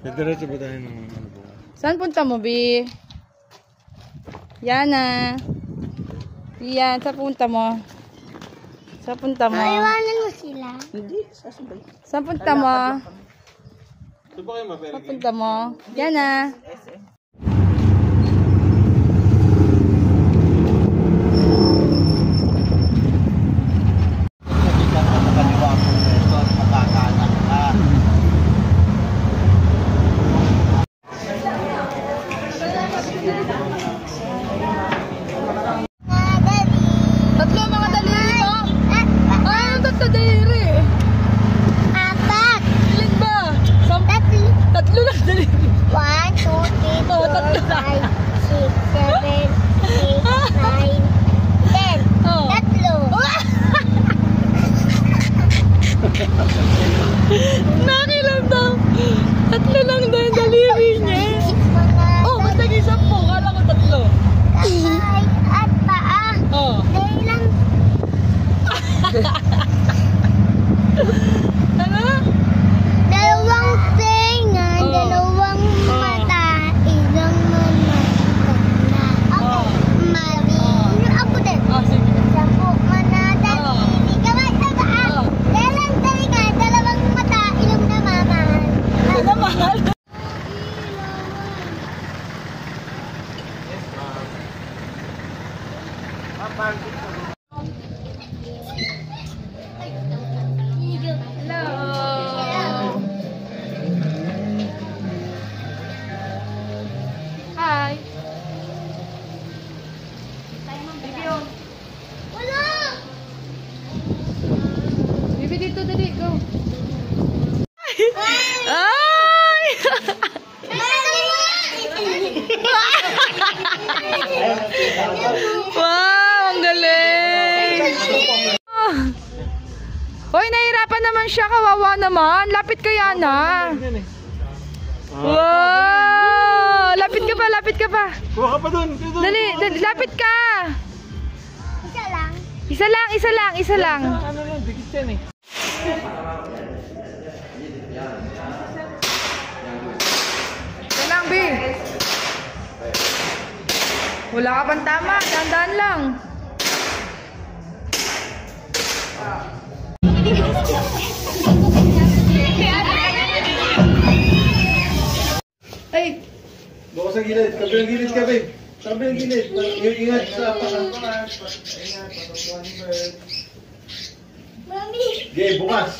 Diretso ba tayo ng ano po? Saan punta mo, Bi? Yana. Yan, saan punta mo? Saan punta mo? Iwanan mo sila. Hindi, sasabay. Saan punta mo? Ito ba kayo mabere? Saan punta mo? Yana. Tatlo mga daliri mo? Ay, ang tatlo daliri. Apat. Ilan ba? Tatlo. Tatlo lang daliri. 1, 2, 3, 4, 5, 6, 7, 8, 9, 10. Oh. Tatlo. Nakilang daw. Tatlo lang daw yung daliri niya. Oh, ba't naging 10? Kala ko tatlo. Kamay at paa. Oh. Dahil Ano? dalawang tenga, Oh. dalawang mata, isang manata. Ako, mali. Ako din. Oh, sige. Sampu manata, Oh. hindi kamay sa paa. Oh. Dalawang tenga, dalawang mata, ilong na mamahal. Ano mahal? Hello. Hi. Wala! Bibi dito, dali, go. Ay! Wow, ang galing! Hoy, nahirapan naman siya, kawawa naman. Lapit ka, Yana. Wow! Lapit ka pa, lapit ka pa. Kuha ka pa dun! Dali, dali, lapit ka. Isa lang. Isa lang, isa lang, isa lang. Ano lang, dikit yan eh. Isa lang, B. Wala ka pang tama, dahan-dahan lang. Ay! Buka sa gilid, kabilang gilid ka, babe. Kabilang gilid. Ingat sa pasantuan. Ingat, patutuan ni Bird. Mami! Okay, bukas.